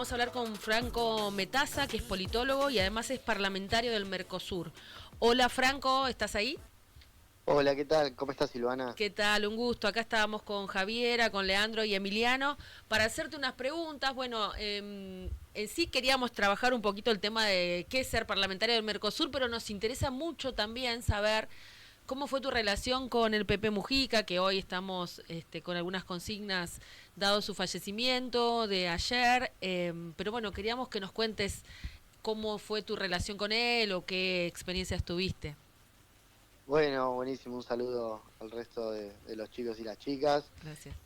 Vamos a hablar con Franco Metaza, que es politólogo y además es parlamentario del Mercosur. Hola Franco, ¿estás ahí? Hola, ¿qué tal? ¿Cómo estás, Silvana? ¿Qué tal? Un gusto. Acá estábamos con Javiera, con Leandro y Emiliano para hacerte unas preguntas. Bueno, en sí queríamos trabajar un poquito el tema de qué es ser parlamentario del Mercosur, pero nos interesa mucho también saber cómo fue tu relación con el Pepe Mujica, que hoy estamos con algunas consignas dado su fallecimiento de ayer. Pero bueno, queríamos que nos cuentes cómo fue tu relación con él o qué experiencias tuviste. Bueno, buenísimo, un saludo al resto de los chicos y las chicas. Gracias.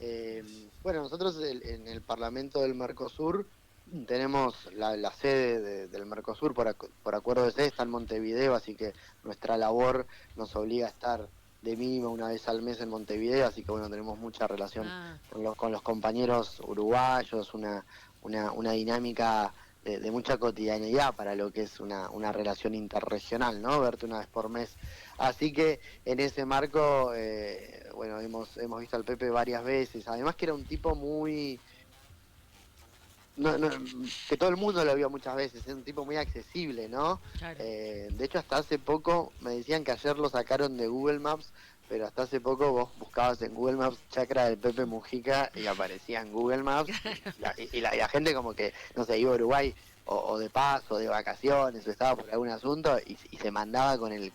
Bueno, nosotros en el Parlamento del Mercosur tenemos la sede del Mercosur por acuerdo de sede, está en Montevideo, así que nuestra labor nos obliga a estar de mínimo una vez al mes en Montevideo, así que bueno, tenemos mucha relación Ah, con los compañeros uruguayos, una dinámica de mucha cotidianidad para lo que es una relación interregional, ¿no? Verte una vez por mes. Así que en ese marco, bueno, hemos visto al Pepe varias veces. Además que era un tipo muy... que todo el mundo lo vio muchas veces, es un tipo muy accesible, ¿no? claro. De hecho, hasta hace poco me decían que ayer lo sacaron de Google Maps, pero hasta hace poco vos buscabas en Google Maps Chacra del Pepe Mujica y aparecía en Google Maps y la gente como que, no sé, iba a Uruguay o de paso, de vacaciones, o estaba por algún asunto y se mandaba con Con el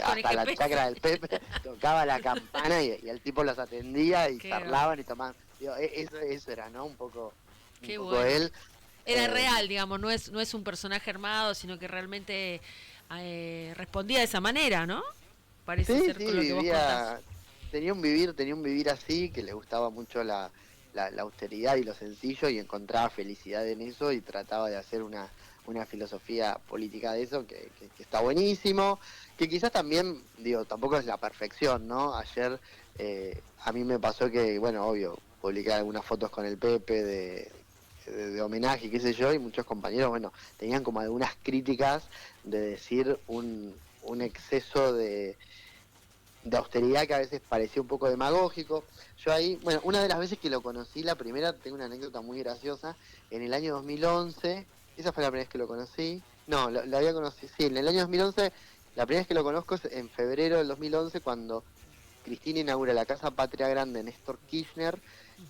hasta la GPS. chacra del Pepe, tocaba la campana y el tipo los atendía y Qué va. charlaban y tomaban. Digo, eso era, ¿no? Un Qué poco bueno. él. Era real, digamos, no es un personaje armado, sino que realmente respondía de esa manera, ¿no? Parece Sí, ser sí, con lo que vos contás. tenía un vivir así, que le gustaba mucho la austeridad y lo sencillo y encontraba felicidad en eso y trataba de hacer una filosofía política de eso que está buenísimo, que quizás también, digo, tampoco es la perfección, ¿no? Ayer a mí me pasó que, bueno, obvio, publiqué algunas fotos con el Pepe de homenaje, qué sé yo, y muchos compañeros, bueno, tenían como algunas críticas de decir un exceso de austeridad que a veces parecía un poco demagógico. Yo ahí, bueno, una de las veces que lo conocí, la primera, tengo una anécdota muy graciosa, en el año 2011, esa fue la primera vez que lo conocí, no, lo había conocido, sí, en el año 2011, la primera vez que lo conozco es en febrero del 2011, cuando Cristina inaugura la Casa Patria Grande de Néstor Kirchner.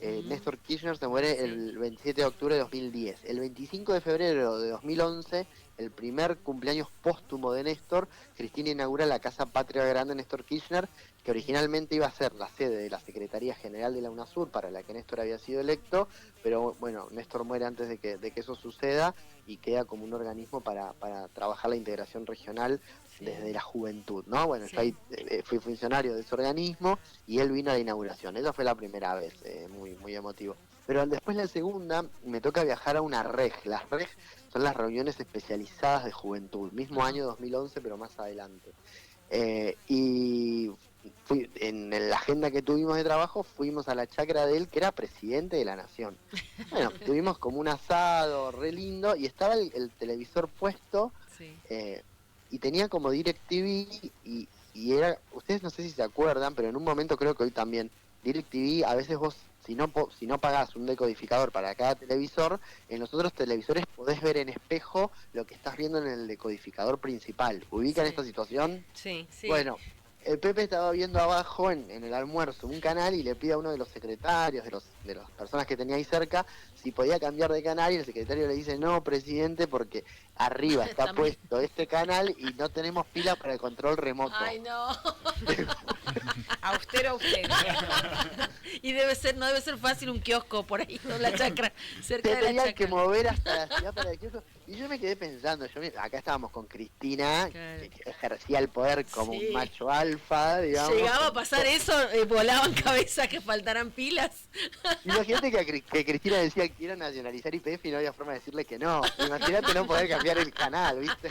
Ujú. Néstor Kirchner se muere Sí. el 27 de octubre de 2010. El 25 de febrero de 2011, el primer cumpleaños póstumo de Néstor, Cristina inaugura la Casa Patria Grande de Néstor Kirchner, que originalmente iba a ser la sede de la Secretaría General de la UNASUR, para la que Néstor había sido electo, pero bueno, Néstor muere antes de que eso suceda y queda como un organismo para trabajar la integración regional Sí. desde la juventud, ¿no? Bueno, yo Sí. ahí fui funcionario de ese organismo y él vino a la inauguración. Esa fue la primera vez, muy, muy emotivo. Pero después la segunda, me toca viajar a una REG. Las REG son las reuniones especializadas de juventud, mismo Ajá. año 2011, pero más adelante. Y en la agenda que tuvimos de trabajo, fuimos a la chacra de él, que era presidente de la nación. Bueno, tuvimos como un asado re lindo y estaba el televisor puesto Sí. eh, y tenía como DirecTV y era, ustedes no sé si se acuerdan, pero en un momento creo que hoy también, DirecTV a veces vos, si no pagás un decodificador para cada televisor, en los otros televisores podés ver en espejo lo que estás viendo en el decodificador principal. ¿Ubican Sí. esta situación? Sí. Sí. Bueno, el Pepe estaba viendo abajo en el almuerzo un canal y le pide a uno de los secretarios, de las personas que tenía ahí cerca, si podía cambiar de canal y el secretario le dice, no, presidente, porque arriba está También. puesto este canal y no tenemos pila para el control remoto. Ay, no. Austero, austero. Y no debe ser fácil un kiosco por ahí, ¿no? La chacra, cerca Se de la tenían que chacra. mover hasta la ciudad para el kiosco. Y yo me quedé pensando, acá estábamos con Cristina, Claro. que ejercía el poder como un Sí. macho alfa, digamos, Llegaba a con pasar eso, volaban cabezas que faltaran pilas. Imagínate que Cristina decía que quiero nacionalizar YPF y no había forma de decirle que no. Imagínate no poder cambiar el canal, ¿viste?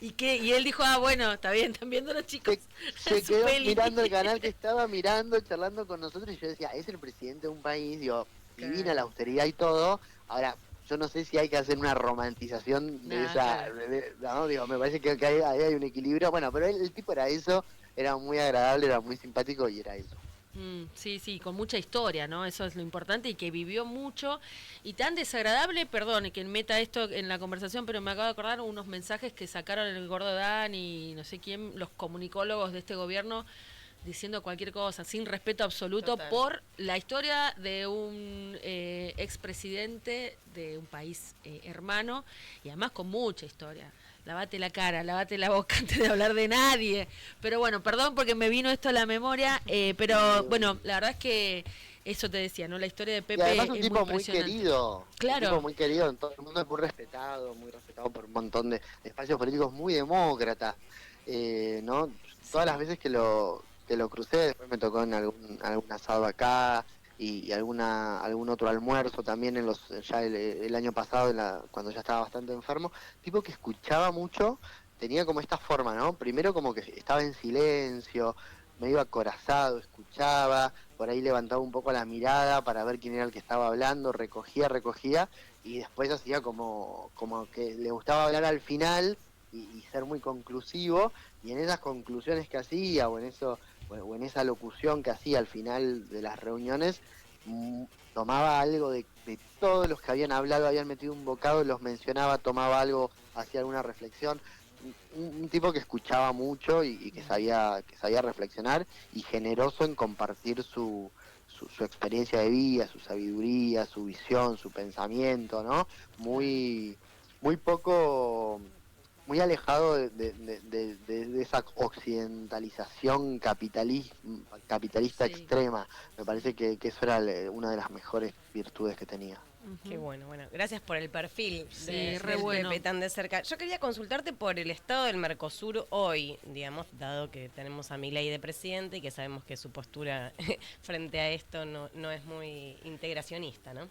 Y él dijo, bueno, está bien, están viendo los chicos Se su quedó peli. mirando el canal que estaba mirando, charlando con nosotros y yo decía, es el presidente de un país, digo, divina la Claro. austeridad y todo. Ahora, yo no sé si hay que hacer una romantización de Nada, esa, claro. no, digo, me parece que ahí hay un equilibrio. Bueno, pero el tipo era eso, era muy agradable, era muy simpático y era eso. Sí, sí, con mucha historia, ¿no? Eso es lo importante y que vivió mucho y tan desagradable, perdón, que meta esto en la conversación, pero me acabo de acordar unos mensajes que sacaron el Gordo Dan y no sé quién, los comunicólogos de este gobierno, diciendo cualquier cosa, sin respeto absoluto Total. por la historia de un expresidente de un país hermano y además con mucha historia. Lavate la cara, lavate la boca antes de hablar de nadie. Pero bueno, perdón porque me vino esto a la memoria, pero bueno, la verdad es que eso te decía, ¿no? La historia de Y además Pepe un es muy tipo muy impresionante. querido, un tipo Claro, muy querido en todo el mundo, es muy respetado por un montón de espacios políticos, muy demócrata, ¿no? Todas las sí, veces que lo crucé, después me tocó en algún asado acá y algún otro almuerzo también ya el año pasado, cuando ya estaba bastante enfermo, tipo que escuchaba mucho, tenía como esta forma, ¿no? Primero como que estaba en silencio, medio acorazado, escuchaba, por ahí levantaba un poco la mirada para ver quién era el que estaba hablando, recogía, y después hacía como que le gustaba hablar al final y ser muy conclusivo, y en esas conclusiones que hacía, o en esa locución que hacía al final de las reuniones, tomaba algo de todos los que habían hablado, habían metido un bocado, los mencionaba, tomaba algo, hacía alguna reflexión, un tipo que escuchaba mucho y que sabía reflexionar y generoso en compartir su experiencia de vida, su sabiduría, su visión, su pensamiento, ¿no? claro. Muy, muy poco, muy alejado de esa occidentalización capitalista Sí, extrema. Me sí. parece que eso era una de las mejores virtudes que tenía. Qué Ujú. bueno, bueno. Gracias por el perfil Sí, re del Pepe bueno. tan de cerca. Yo quería consultarte por el estado del Mercosur hoy, digamos, dado que tenemos a Milei de presidente y que sabemos que su postura frente a esto no es muy integracionista, ¿no?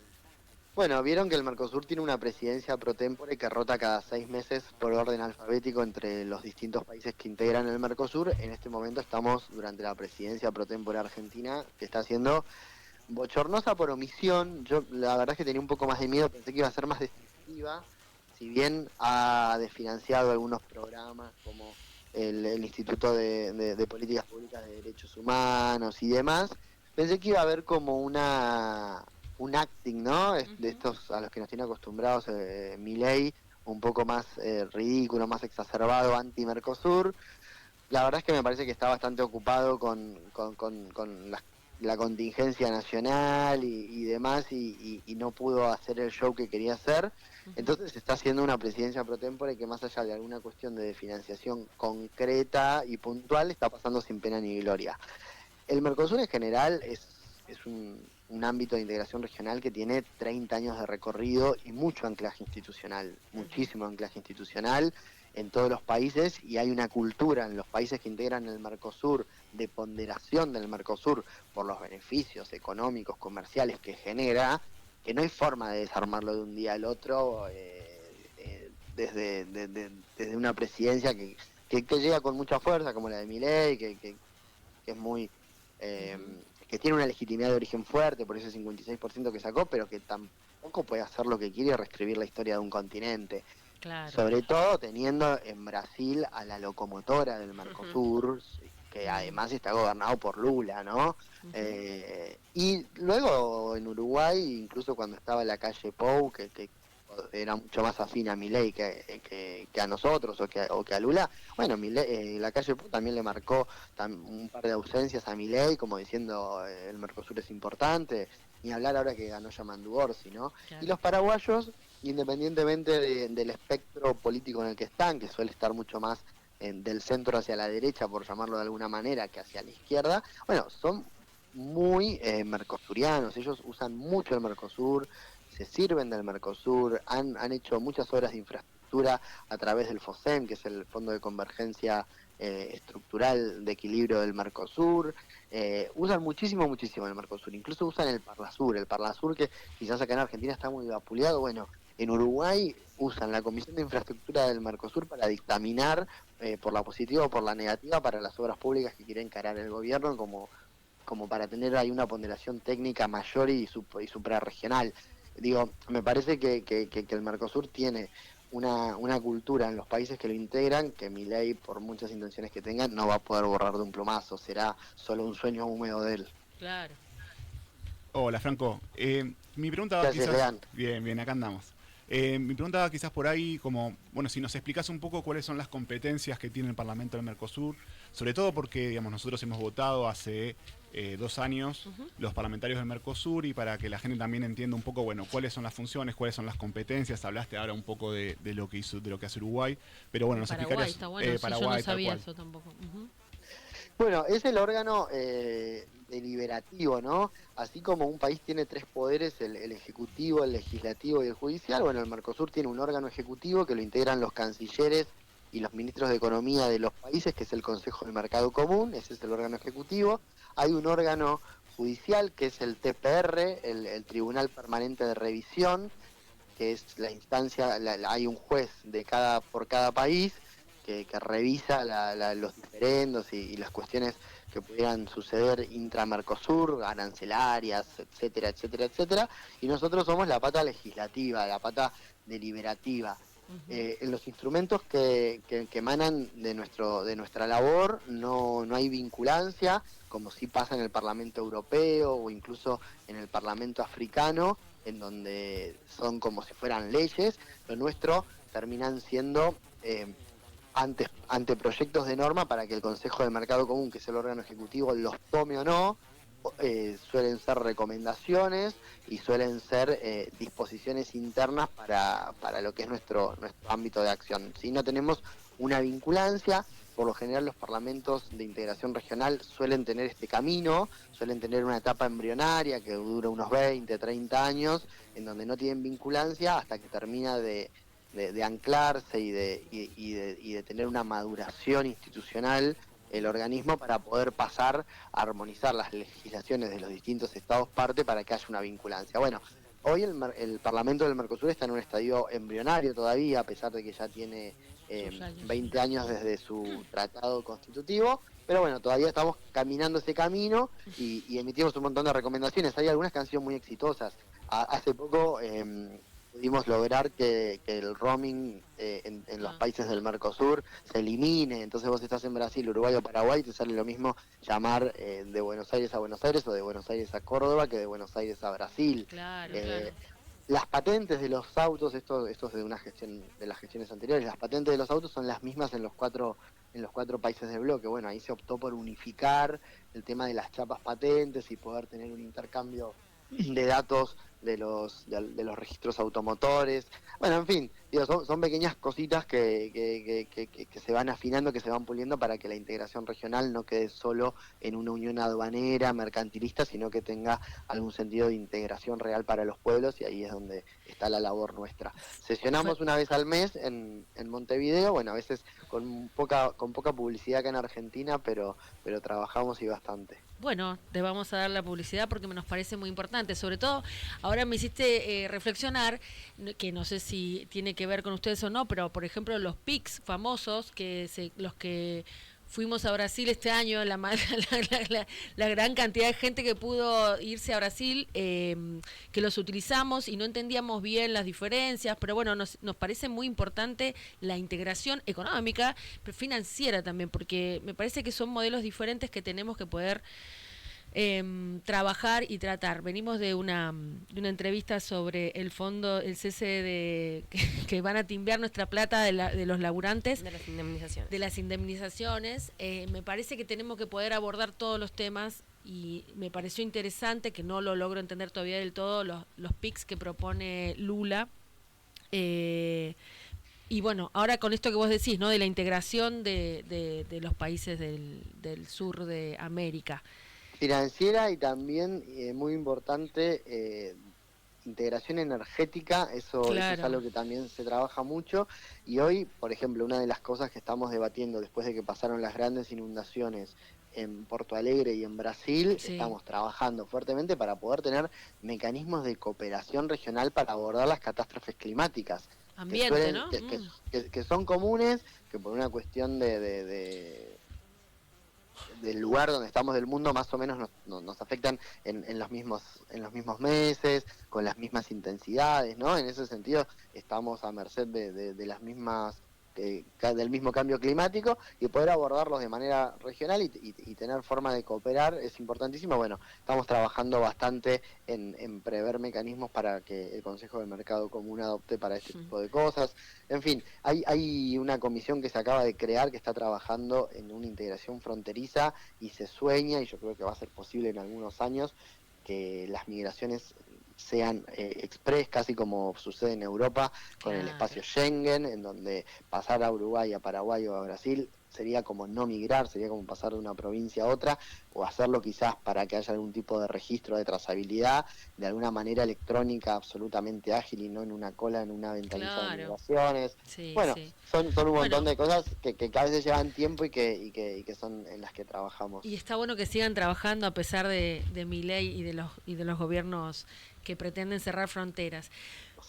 Bueno, vieron que el Mercosur tiene una presidencia pro tempore que rota cada 6 meses por orden alfabético entre los distintos países que integran el Mercosur. En este momento estamos durante la presidencia pro tempore argentina, que está siendo bochornosa por omisión. Yo la verdad es que tenía un poco más de miedo, pensé que iba a ser más destructiva, si bien ha desfinanciado algunos programas como el Instituto de Políticas Públicas de Derechos Humanos y demás, pensé que iba a haber como un acting, ¿no? De Ujú. estos a los que nos tiene acostumbrados Milei, un poco más ridículo, más exacerbado, anti-Mercosur. La verdad es que me parece que está bastante ocupado con la contingencia nacional y demás y no pudo hacer el show que quería hacer. Ujú. Entonces está haciendo una presidencia pro tempore que más allá de alguna cuestión de financiación concreta y puntual está pasando sin pena ni gloria. El Mercosur en general es un ámbito de integración regional que tiene 30 años de recorrido y mucho anclaje institucional, Ujú. muchísimo anclaje institucional en todos los países y hay una cultura en los países que integran el Mercosur de ponderación del Mercosur por los beneficios económicos, comerciales que genera, que no hay forma de desarmarlo de un día al otro desde una presidencia que llega con mucha fuerza, como la de Milei, que es muy eh, Ujú. que tiene una legitimidad de origen fuerte por ese 56% que sacó, pero que tampoco puede hacer lo que quiere y reescribir la historia de un continente. Claro. Sobre todo teniendo en Brasil a la locomotora del Mercosur, que Mm, además está gobernado por Lula, ¿no? ujú. Y luego en Uruguay, incluso cuando estaba en la calle Pou, que era mucho más afín a Milei que a nosotros o que a Lula, bueno, la calle Pou también le marcó un par de ausencias a Milei, como diciendo el Mercosur es importante, ni hablar ahora que ganó Yamandu Orsi, ¿no? Y Claro. los paraguayos independientemente del espectro político en el que están, que suele estar mucho más del centro hacia la derecha, por llamarlo de alguna manera, que hacia la izquierda, bueno, son muy mercosurianos, ellos usan mucho el Mercosur, se sirven del Mercosur, han hecho muchas obras de infraestructura a través del FOSEM, que es el Fondo de Convergencia Estructural de Equilibrio del Mercosur, usan muchísimo el Mercosur, incluso usan el Parlasur que quizás acá en Argentina está muy vapuleado, bueno, en Uruguay usan la Comisión de Infraestructura del Mercosur para dictaminar por la positiva o por la negativa para las obras públicas que quiere encarar el gobierno como para tener ahí una ponderación técnica mayor y suprarregional. Digo, me parece que el Mercosur tiene una cultura en los países que lo integran que Milei, por muchas intenciones que tenga, no va a poder borrar de un plumazo, será solo un sueño húmedo de él. Claro. Hola, Franco. Mi pregunta va Gracias, quizás... Lean. Bien, bien, acá andamos. Mi pregunta va quizás por ahí, como, bueno, si nos explicás un poco cuáles son las competencias que tiene el Parlamento del Mercosur, sobre todo porque, digamos, nosotros hemos votado hace 2 años Ujú. los parlamentarios del Mercosur y para que la gente también entienda un poco, bueno, cuáles son las funciones, cuáles son las competencias. Hablaste ahora un poco de lo que hizo, de lo que hace Uruguay, pero bueno, nos Paraguay, explicarías está bueno, sí, yo no Paraguay, tal sabía cual. eso tampoco. Ujú. Bueno, es el órgano deliberativo, ¿no? Así como un país tiene tres poderes, el ejecutivo, el legislativo y el judicial, bueno, el Mercosur tiene un órgano ejecutivo que lo integran los cancilleres y los ministros de Economía de los países, que es el Consejo del Mercado Común, ese es el órgano ejecutivo. Hay un órgano judicial, que es el TPR, el Tribunal Permanente de Revisión, que es la instancia, hay un juez por cada país que revisa los diferendos y las cuestiones que pudieran suceder intra-Mercosur, arancelarias, etcétera, etcétera, etcétera. Y nosotros somos la pata legislativa, la pata deliberativa. Ujú. En los instrumentos que emanan de nuestra labor no hay vinculancia, como sí pasa en el Parlamento Europeo o incluso en el Parlamento Africano, en donde son como si fueran leyes. Lo nuestro terminan siendo anteproyectos de norma para que el Consejo de Mercado Común, que es el órgano ejecutivo, los tome o no. Suelen ser recomendaciones y suelen ser disposiciones internas para lo que es nuestro ámbito de acción. Si no tenemos una vinculancia, por lo general los parlamentos de integración regional suelen tener este camino, suelen tener una etapa embrionaria que dura unos 20, 30 años, en donde no tienen vinculancia hasta que termina de anclarse y de tener una maduración institucional el organismo para poder pasar a armonizar las legislaciones de los distintos estados parte para que haya una vinculancia. Bueno, hoy el Parlamento del Mercosur está en un estadio embrionario todavía, a pesar de que ya tiene Sus años. 20 años desde su tratado constitutivo, pero bueno, todavía estamos caminando ese camino y emitimos un montón de recomendaciones. Hay algunas que han sido muy exitosas. Hace poco pudimos lograr que el roaming en los Ah, países del Mercosur se elimine. Entonces vos estás en Brasil, Uruguay o Paraguay, te sale lo mismo llamar de Buenos Aires a Buenos Aires o de Buenos Aires a Córdoba que de Buenos Aires a Brasil. claro, claro. Eh, las patentes de los autos, esto es de una gestión, de las gestiones anteriores, las patentes de los autos son las mismas en los cuatro países del bloque. Bueno, ahí se optó por unificar el tema de las chapas patentes y poder tener un intercambio de datos de los registros automotores. Bueno, en fin, digo, son pequeñas cositas que se van afinando, que se van puliendo para que la integración regional no quede solo en una unión aduanera, mercantilista, sino que tenga algún sentido de integración real para los pueblos, y ahí es donde está la labor nuestra. Fue- Sesionamos una vez al mes en Montevideo, bueno, a veces con poca publicidad acá en Argentina, pero trabajamos y bastante. Bueno, te vamos a dar la publicidad porque nos parece muy importante. Sobre todo, ahora me hiciste reflexionar, que no sé si tiene que ver con ustedes o no, pero por ejemplo los PICs famosos, los que fuimos a Brasil este año, la gran cantidad de gente que pudo irse a Brasil, que los utilizamos y no entendíamos bien las diferencias, pero bueno, nos parece muy importante la integración económica, pero financiera también, porque me parece que son modelos diferentes que tenemos que poder trabajar y tratar. Venimos de una entrevista sobre el fondo, el cese que van a timbiar nuestra plata de los laburantes, De las indemnizaciones. de las indemnizaciones. Me parece que tenemos que poder abordar todos los temas y me pareció interesante, que no lo logro entender todavía del todo, los PICs que propone Lula. Y bueno, ahora con esto que vos decís, ¿no? De la integración de los países del sur de América. Financiera y también, muy importante, integración energética. Eso es Claro, algo que también se trabaja mucho, y hoy, por ejemplo, una de las cosas que estamos debatiendo después de que pasaron las grandes inundaciones en Porto Alegre y en Brasil, sí. estamos trabajando fuertemente para poder tener mecanismos de cooperación regional para abordar las catástrofes climáticas, que Ambiente, suelen, ¿no? Mm. que son comunes, que por una cuestión del lugar donde estamos del mundo más o menos nos afectan en los mismos meses, con las mismas intensidades, ¿no? En ese sentido estamos a merced de las mismas del mismo cambio climático y poder abordarlos de manera regional y tener forma de cooperar es importantísimo. Bueno, estamos trabajando bastante en prever mecanismos para que el Consejo del Mercado Común adopte para este tipo de cosas. En fin, hay una comisión que se acaba de crear que está trabajando en una integración fronteriza y se sueña, y yo creo que va a ser posible en algunos años, que las migraciones sean express, casi como sucede en Europa con el espacio Schengen, en donde pasar a Uruguay, a Paraguay o a Brasil sería como no migrar, sería como pasar de una provincia a otra, o hacerlo quizás para que haya algún tipo de registro de trazabilidad, de alguna manera electrónica absolutamente ágil y no en una cola, en una ventanilla de migraciones. Sí, bueno, sí. son un montón de cosas que a veces llevan tiempo y que son en las que trabajamos. Y está bueno que sigan trabajando a pesar de Milei y de los gobiernos que pretenden cerrar fronteras.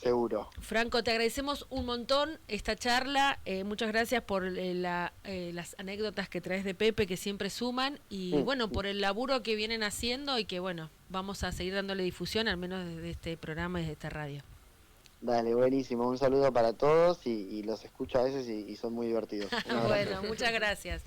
Seguro. Franco, te agradecemos un montón esta charla. Muchas gracias por las anécdotas que traes de Pepe, que siempre suman. Y bueno, por el laburo que vienen haciendo y que bueno, vamos a seguir dándole difusión, al menos desde este programa y desde esta radio. Dale, buenísimo. Un saludo para todos y los escucho a veces y son muy divertidos. Bueno, muchas gracias.